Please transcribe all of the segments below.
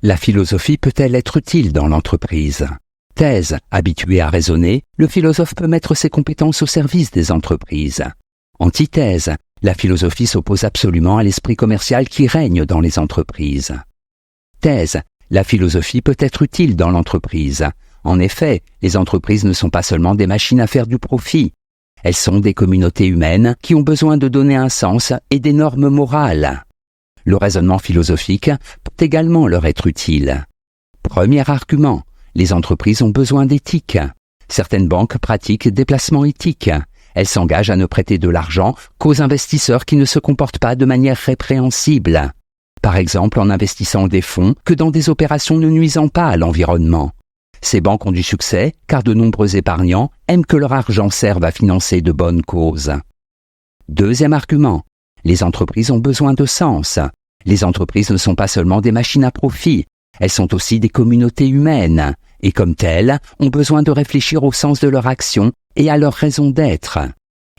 La philosophie peut-elle être utile dans l'entreprise? Thèse, habitué à raisonner, le philosophe peut mettre ses compétences au service des entreprises. Antithèse, la philosophie s'oppose absolument à l'esprit commercial qui règne dans les entreprises. Thèse, la philosophie peut être utile dans l'entreprise. En effet, les entreprises ne sont pas seulement des machines à faire du profit. Elles sont des communautés humaines qui ont besoin de donner un sens et des normes morales. Le raisonnement philosophique peut également leur être utile. Premier argument, les entreprises ont besoin d'éthique. Certaines banques pratiquent des placements éthiques. Elles s'engagent à ne prêter de l'argent qu'aux investisseurs qui ne se comportent pas de manière répréhensible. Par exemple en investissant des fonds que dans des opérations ne nuisant pas à l'environnement. Ces banques ont du succès car de nombreux épargnants aiment que leur argent serve à financer de bonnes causes. Deuxième argument, les entreprises ont besoin de sens. Les entreprises ne sont pas seulement des machines à profit, elles sont aussi des communautés humaines, et comme telles, ont besoin de réfléchir au sens de leur action et à leur raison d'être.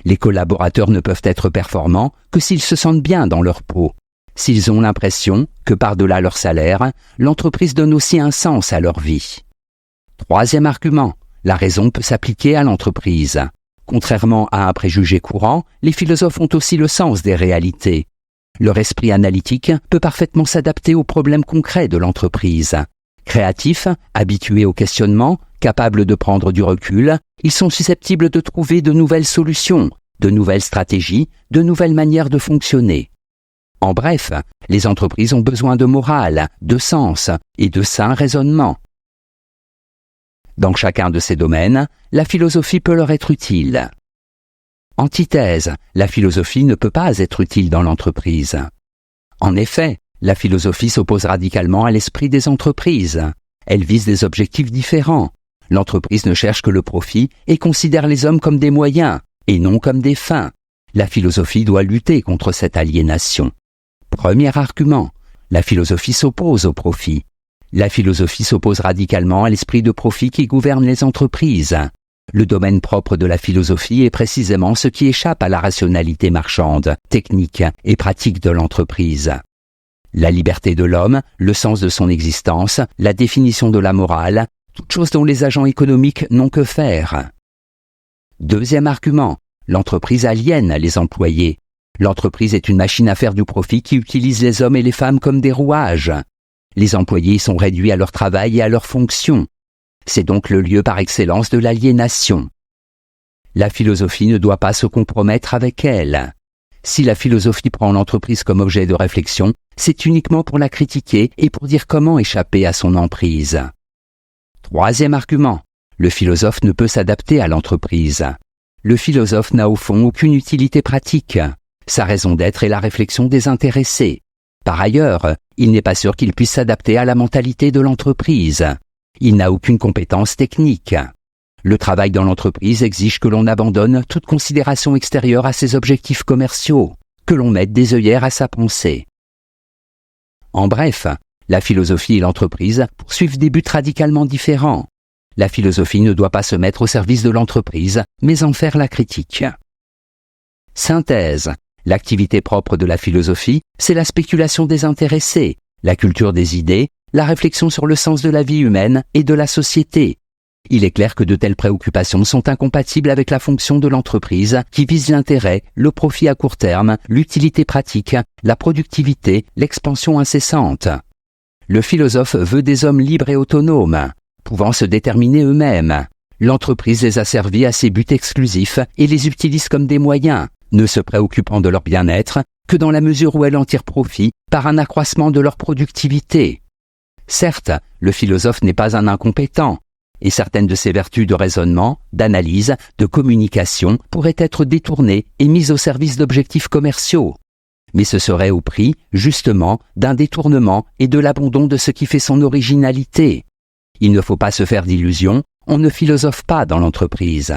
Les collaborateurs ne peuvent être performants que s'ils se sentent bien dans leur peau. S'ils ont l'impression que par-delà leur salaire, l'entreprise donne aussi un sens à leur vie. Troisième argument, la raison peut s'appliquer à l'entreprise. Contrairement à un préjugé courant, les philosophes ont aussi le sens des réalités. Leur esprit analytique peut parfaitement s'adapter aux problèmes concrets de l'entreprise. Créatifs, habitués au questionnement, capables de prendre du recul, ils sont susceptibles de trouver de nouvelles solutions, de nouvelles stratégies, de nouvelles manières de fonctionner. En bref, les entreprises ont besoin de morale, de sens et de sain raisonnement. Dans chacun de ces domaines, la philosophie peut leur être utile. Antithèse, la philosophie ne peut pas être utile dans l'entreprise. En effet, la philosophie s'oppose radicalement à l'esprit des entreprises. Elle vise des objectifs différents. L'entreprise ne cherche que le profit et considère les hommes comme des moyens, et non comme des fins. La philosophie doit lutter contre cette aliénation. Premier argument, la philosophie s'oppose au profit. La philosophie s'oppose radicalement à l'esprit de profit qui gouverne les entreprises. Le domaine propre de la philosophie est précisément ce qui échappe à la rationalité marchande, technique et pratique de l'entreprise. La liberté de l'homme, le sens de son existence, la définition de la morale, toutes choses dont les agents économiques n'ont que faire. Deuxième argument, l'entreprise aliène les employés. L'entreprise est une machine à faire du profit qui utilise les hommes et les femmes comme des rouages. Les employés sont réduits à leur travail et à leurs fonctions. C'est donc le lieu par excellence de l'aliénation. La philosophie ne doit pas se compromettre avec elle. Si la philosophie prend l'entreprise comme objet de réflexion, c'est uniquement pour la critiquer et pour dire comment échapper à son emprise. Troisième argument, le philosophe ne peut s'adapter à l'entreprise. Le philosophe n'a au fond aucune utilité pratique. Sa raison d'être est la réflexion désintéressée. Par ailleurs, il n'est pas sûr qu'il puisse s'adapter à la mentalité de l'entreprise. Il n'a aucune compétence technique. Le travail dans l'entreprise exige que l'on abandonne toute considération extérieure à ses objectifs commerciaux, que l'on mette des œillères à sa pensée. En bref, la philosophie et l'entreprise poursuivent des buts radicalement différents. La philosophie ne doit pas se mettre au service de l'entreprise, mais en faire la critique. Synthèse. L'activité propre de la philosophie, c'est la spéculation désintéressée, la culture des idées, la réflexion sur le sens de la vie humaine et de la société. Il est clair que de telles préoccupations sont incompatibles avec la fonction de l'entreprise qui vise l'intérêt, le profit à court terme, l'utilité pratique, la productivité, l'expansion incessante. Le philosophe veut des hommes libres et autonomes, pouvant se déterminer eux-mêmes. L'entreprise les a servis à ses buts exclusifs et les utilise comme des moyens, ne se préoccupant de leur bien-être que dans la mesure où elle en tire profit par un accroissement de leur productivité. Certes, le philosophe n'est pas un incompétent, et certaines de ses vertus de raisonnement, d'analyse, de communication pourraient être détournées et mises au service d'objectifs commerciaux. Mais ce serait au prix, justement, d'un détournement et de l'abandon de ce qui fait son originalité. Il ne faut pas se faire d'illusions, on ne philosophe pas dans l'entreprise.